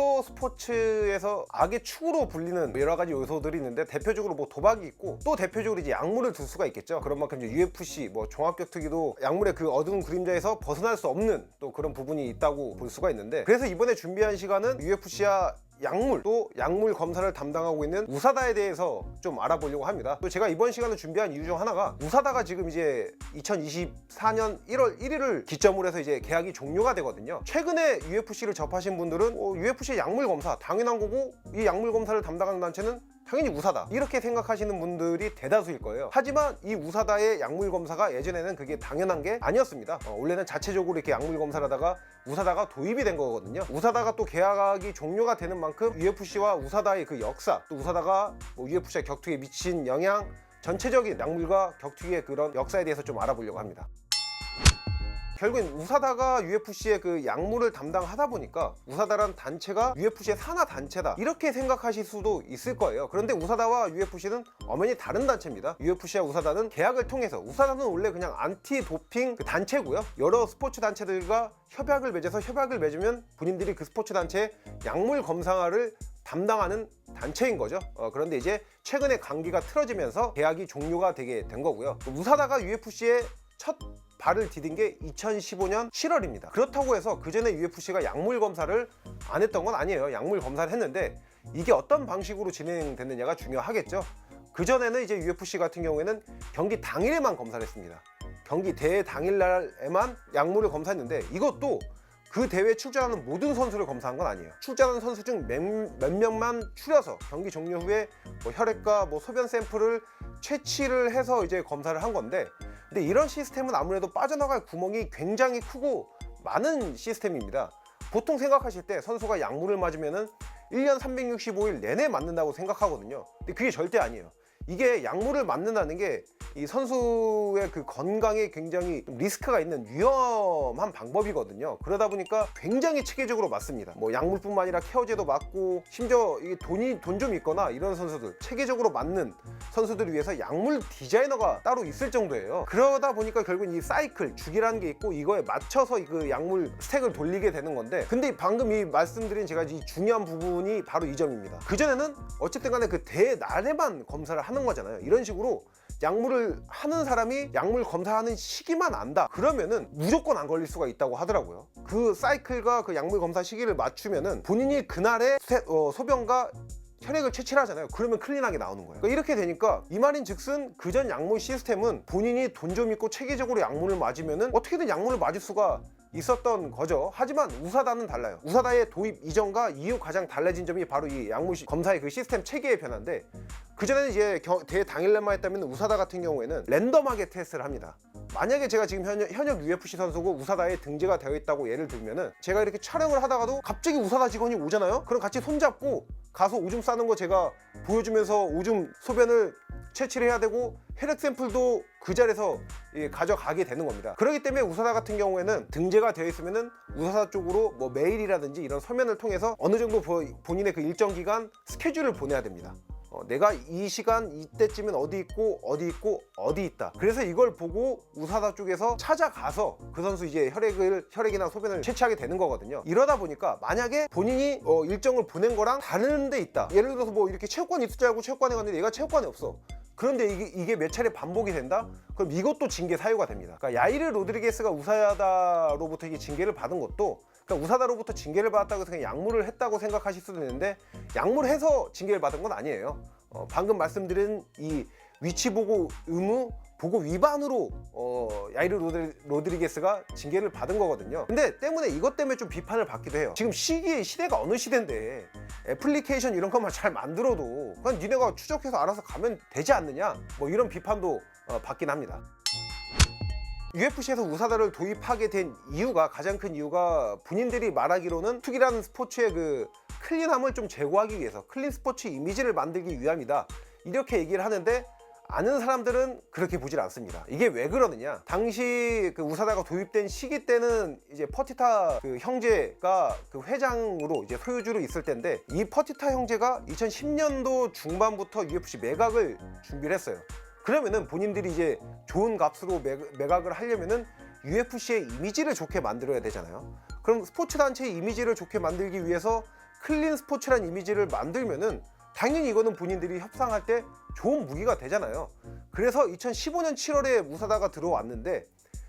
프로 스포츠에서 악의 축으로 불리는 여러 가지 요소들이 있는데, 대표적으로 뭐 도박이 있고, 또 대표적으로 이제 약물을 둘 수가 있겠죠. 그런 만큼 이제 UFC, 뭐 종합격투기도 약물의 그 어두운 그림자에서 벗어날 수 없는 또 그런 부분이 있다고 볼 수가 있는데, 그래서 이번에 준비한 시간은 UFC와 약물, 또 약물 검사를 담당하고 있는 우사다에 대해서 좀 알아보려고 합니다. 또 제가 이번 시간을 준비한 이유 중 하나가, 우사다가 지금 이제 2024년 1월 1일을 기점으로 해서 이제 계약이 종료가 되거든요. 최근에 UFC를 접하신 분들은 UFC의 약물 검사 당연한 거고, 이 약물 검사를 담당하는 단체는 당연히 우사다, 이렇게 생각하시는 분들이 대다수일 거예요. 하지만 이 우사다의 약물 검사가 예전에는 그게 당연한 게 아니었습니다. 원래는 자체적으로 이렇게 약물 검사를 하다가 우사다가 도입이 된 거거든요. 우사다가 또 계약이 종료가 되는 만큼 UFC와 우사다의 그 역사, 또 우사다가 뭐 UFC와 격투기에 미친 영향, 전체적인 약물과 격투기의 그런 역사에 대해서 좀 알아보려고 합니다. 결국엔 우사다가 UFC의 그 약물을 담당하다 보니까 우사다란 단체가 UFC의 산하 단체다, 이렇게 생각하실 수도 있을 거예요. 그런데 우사다와 UFC는 엄연히 다른 단체입니다. UFC와 우사다는 계약을 통해서, 우사다는 원래 그냥 안티 도핑 그 단체고요. 여러 스포츠 단체들과 협약을 맺으면 본인들이 그 스포츠 단체의 약물 검사를 담당하는 단체인 거죠. 그런데 이제 최근에 관계가 틀어지면서 계약이 종료가 되게 된 거고요. 우사다가 UFC의 첫 발을 디딘 게 2015년 7월입니다. 그렇다고 해서 그 전에 UFC가 약물 검사를 안 했던 건 아니에요. 약물 검사를 했는데, 이게 어떤 방식으로 진행됐느냐가 중요하겠죠. 그 전에는 이제 UFC 같은 경우에는 경기 당일에만 검사를 했습니다. 경기 대회 당일날에만 약물을 검사했는데, 이것도 그 대회에 출전하는 모든 선수를 검사한 건 아니에요. 출전하는 선수 중 몇 명만 추려서 경기 종료 후에 뭐 혈액과 뭐 소변 샘플을 채취를 해서 이제 검사를 한 건데, 근데 이런 시스템은 아무래도 빠져나갈 구멍이 굉장히 크고 많은 시스템입니다. 보통 생각하실 때 선수가 약물을 맞으면은 1년 365일 내내 맞는다고 생각하거든요. 근데 그게 절대 아니에요. 이게 약물을 맞는다는 게 이 선수의 그 건강에 굉장히 리스크가 있는 위험한 방법이거든요. 그러다 보니까 굉장히 체계적으로 맞습니다. 뭐 약물뿐만 아니라 케어제도 맞고, 심지어 이게 돈 좀 있거나 이런 선수들, 체계적으로 맞는 선수들을 위해서 약물 디자이너가 따로 있을 정도예요. 그러다 보니까 결국 이 사이클, 주기라는 게 있고, 이거에 맞춰서 그 약물 스택을 돌리게 되는 건데, 근데 방금 이 말씀드린 제가 이 중요한 부분이 바로 이 점입니다. 그전에는 어쨌든 간에 그 대회 날에만 검사를 하는 거잖아요. 이런 식으로 약물을 하는 사람이 약물 검사하는 시기만 안다, 그러면은 무조건 안 걸릴 수가 있다고 하더라고요. 그 사이클과 그 약물 검사 시기를 맞추면은 본인이 그날의 소변과 혈액을 채취를 하잖아요. 그러면 클린하게 나오는 거예요. 그러니까 이렇게 되니까 이 말인 즉슨 그전 약물 시스템은 본인이 돈 좀 있고 체계적으로 약물을 맞으면은 어떻게든 약물을 맞을 수가 있었던 거죠. 하지만 우사다는 달라요. 우사다의 도입 이전과 이후 가장 달라진 점이 바로 이 약물 검사의 그 시스템 체계의 변화인데, 그전에는 이제 대회 당일날만 했다면 우사다 같은 경우에는 랜덤하게 테스트를 합니다. 만약에 제가 지금 현역 UFC 선수고 우사다에 등재가 되어 있다고 예를 들면은, 제가 이렇게 촬영을 하다가도 갑자기 우사다 직원이 오잖아요? 그럼 같이 손잡고 가서 오줌 싸는 거 제가 보여주면서 오줌 소변을 채취를 해야 되고, 혈액 샘플도 그 자리에서 가져가게 되는 겁니다. 그렇기 때문에 우사다 같은 경우에는 등재가 되어 있으면은 우사다 쪽으로 뭐 메일이라든지 이런 서면을 통해서 어느 정도 본인의 그 일정 기간 스케줄을 보내야 됩니다. 내가 이 시간 이때쯤엔 어디 있고 어디 있다. 그래서 이걸 보고 우사다 쪽에서 찾아가서 그 선수 이제 혈액이나 소변을 채취하게 되는 거거든요. 이러다 보니까 만약에 본인이 일정을 보낸 거랑 다른 데 있다, 예를 들어서 뭐 이렇게 체육관이 있을 줄 알고 체육관에 갔는데 얘가 체육관에 없어. 그런데 이게 몇 차례 반복이 된다? 그럼 이것도 징계 사유가 됩니다. 그러니까 야이르 로드리게스가 우사다로부터 이게 징계를 받은 것도, 그러니까 우사다로부터 징계를 받았다고 해서 그냥 약물을 했다고 생각하실 수도 있는데, 약물을 해서 징계를 받은 건 아니에요. 방금 말씀드린 이 위치 보고 의무 보고 위반으로 야이르 로드리게스가 징계를 받은 거거든요. 근데 이것 때문에 좀 비판을 받기도 해요. 지금 시대가 어느 시대인데 애플리케이션 이런 것만 잘 만들어도 그냥 니네가 추적해서 알아서 가면 되지 않느냐, 뭐 이런 비판도 받긴 합니다. UFC에서 우사다를 도입하게 된 이유가, 가장 큰 이유가 본인들이 말하기로는 투기라는 스포츠의 그 클린함을 좀 제고하기 위해서, 클린 스포츠 이미지를 만들기 위함이다, 이렇게 얘기를 하는데, 아는 사람들은 그렇게 보질 않습니다. 이게 왜 그러느냐, 당시 그 우사다가 도입된 시기 때는 이제 퍼티타 그 형제가 그 회장으로 이제 소유주로 있을 때인데, 이 퍼티타 형제가 2010년도 중반부터 UFC 매각을 준비를 했어요. 그러면은 본인들이 이제 좋은 값으로 매각을 하려면은 UFC의 이미지를 좋게 만들어야 되잖아요. 그럼 스포츠 단체의 이미지를 좋게 만들기 위해서 클린 스포츠란 이미지를 만들면은 당연히 이거는 본인들이 협상할 때 좋은 무기가 되잖아요. 그래서 2015년 7월에 우사다가 들어왔는데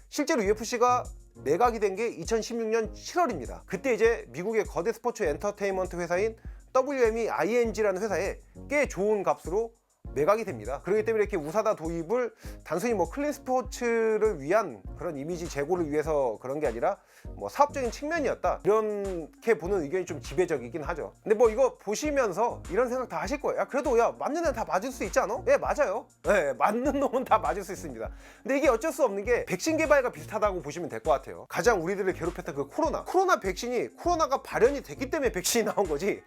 실제로 UFC가 매각이 된 게 2016년 7월입니다. 그때 이제 미국의 거대 스포츠 엔터테인먼트 회사인 WMEING라는 회사에 꽤 좋은 값으로 매각이 됩니다. 그렇기 때문에 이렇게 우사다 도입을 단순히 뭐 클린 스포츠를 위한 그런 이미지 제고를 위해서 그런 게 아니라 뭐 사업적인 측면이었다, 이렇게 보는 의견이 좀 지배적이긴 하죠. 근데 뭐 이거 보시면서 이런 생각 다 하실 거예요. 야, 그래도 야, 맞는 애는 다 맞을 수 있지 않아? 예, 맞아요. 예, 맞는 놈은 다 맞을 수 있습니다. 근데 이게 어쩔 수 없는 게 백신 개발과 비슷하다고 보시면 될 것 같아요. 가장 우리들을 괴롭혔던 그 코로나 백신이, 코로나가 발현이 됐기 때문에 백신이 나온 거지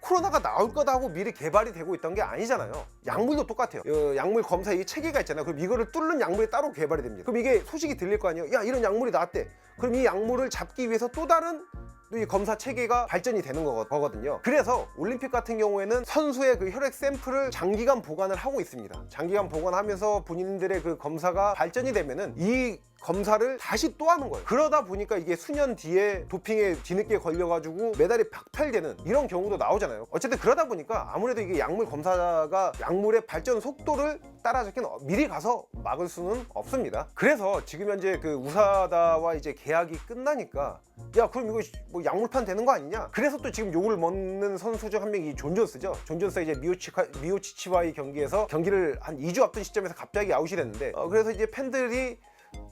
코로나가 나올 거다 하고 미리 개발이 되고 있던 게 아니잖아요. 약물도 똑같아요. 약물 검사 이 체계가 있잖아요. 그럼 이거를 뚫는 약물이 따로 개발이 됩니다. 그럼 이게 소식이 들릴 거 아니에요. 야, 이런 약물이 나왔대. 그럼 이 약물을 잡기 위해서 또 다른 이 검사 체계가 발전이 되는 거거든요. 그래서 올림픽 같은 경우에는 선수의 그 혈액 샘플을 장기간 보관을 하고 있습니다. 장기간 보관하면서 본인들의 그 검사가 발전이 되면은 이 검사를 다시 또 하는 거예요. 그러다 보니까 이게 수년 뒤에 도핑에 뒤늦게 걸려가지고 메달이 박탈되는 이런 경우도 나오잖아요. 어쨌든 그러다 보니까 아무래도 이게 약물 검사가 약물의 발전 속도를 따라잡긴 미리 가서 막을 수는 없습니다. 그래서 지금 현재 그 우사다와 이제 계약이 끝나니까 야, 그럼 이거 뭐 약물판 되는 거 아니냐? 그래서 또 지금 욕을 먹는 선수 중 한 명이 존 존스죠. 존 존스가 이제 미오치치와의 경기를 한 2주 앞둔 시점에서 갑자기 아웃이 됐는데 그래서 이제 팬들이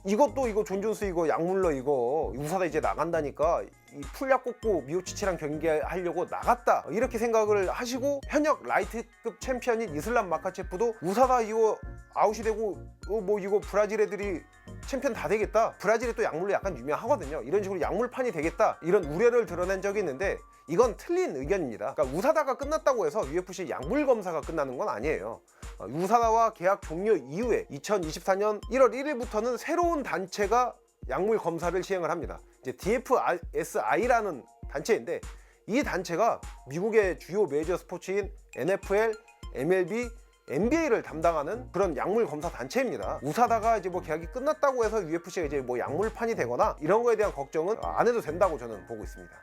이거 존 존스 이거 약물러 이거 우사다 이제 나간다니까 이 풀약 꽂고 미오치치랑 경기하려고 나갔다, 이렇게 생각을 하시고 현역 라이트급 챔피언인 이슬람 마카체프도 우사다 이거 아웃이 되고 뭐 이거 브라질 애들이 챔피언 다 되겠다, 브라질이 또 약물로 약간 유명하거든요, 이런 식으로 약물판이 되겠다, 이런 우려를 드러낸 적이 있는데 이건 틀린 의견입니다. 그러니까 우사다가 끝났다고 해서 UFC 약물 검사가 끝나는 건 아니에요. 우사다와 계약 종료 이후에 2024년 1월 1일부터는 새로운 단체가 약물 검사를 시행을 합니다. 이제 DFSI라는 단체인데 이 단체가 미국의 주요 메이저 스포츠인 NFL, MLB, NBA를 담당하는 그런 약물 검사 단체입니다. 우사다가 이제 뭐 계약이 끝났다고 해서 UFC가 이제 뭐 약물판이 되거나 이런 거에 대한 걱정은 안 해도 된다고 저는 보고 있습니다.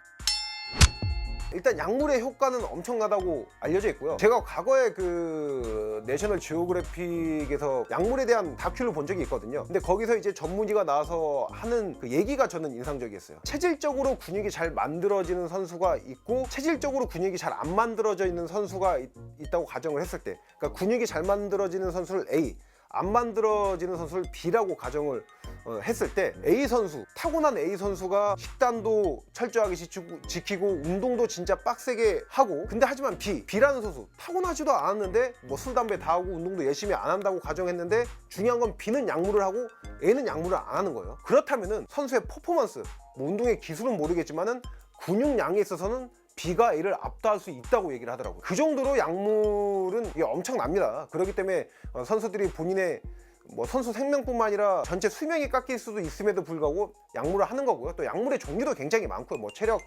일단 약물의 효과는 엄청나다고 알려져 있고요. 제가 과거에 그 내셔널 지오그래픽에서 약물에 대한 다큐를 본 적이 있거든요. 근데 거기서 이제 전문의가 나와서 하는 그 얘기가 저는 인상적이었어요. 체질적으로 근육이 잘 만들어지는 선수가 있고 체질적으로 근육이 잘 안 만들어져 있는 선수가 있다고 가정을 했을 때, 그러니까 근육이 잘 만들어지는 선수를 A, 안 만들어지는 선수를 B라고 가정을 했을 때 A 선수, 타고난 A 선수가 식단도 철저하게 지키고 운동도 진짜 빡세게 하고, 근데 하지만 B라는 선수 타고나지도 않았는데 뭐 술, 담배 다 하고 운동도 열심히 안 한다고 가정했는데 중요한 건 B는 약물을 하고 A는 약물을 안 하는 거예요. 그렇다면은 선수의 퍼포먼스, 뭐 운동의 기술은 모르겠지만은 근육량에 있어서는 B가 A를 압도할 수 있다고 얘기를 하더라고요. 그 정도로 약물은 이게 엄청납니다. 그렇기 때문에 선수들이 본인의 뭐 선수 생명뿐만 아니라 전체 수명이 깎일 수도 있음에도 불구하고 약물을 하는 거고요. 또 약물의 종류도 굉장히 많고요. 뭐 체력을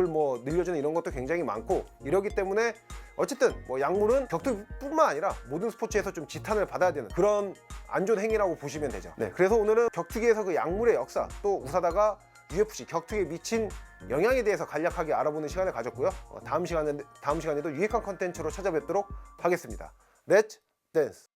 뭐 늘려주는 이런 것도 굉장히 많고 이러기 때문에 어쨌든 뭐 약물은 격투기뿐만 아니라 모든 스포츠에서 좀 지탄을 받아야 되는 그런 안 좋은 행위라고 보시면 되죠. 네, 그래서 오늘은 격투기에서 그 약물의 역사, 또 우사다가 UFC 격투기에 미친 영향에 대해서 간략하게 알아보는 시간을 가졌고요. 다음 시간에도 유익한 컨텐츠로 찾아뵙도록 하겠습니다. 렛츠 댄스!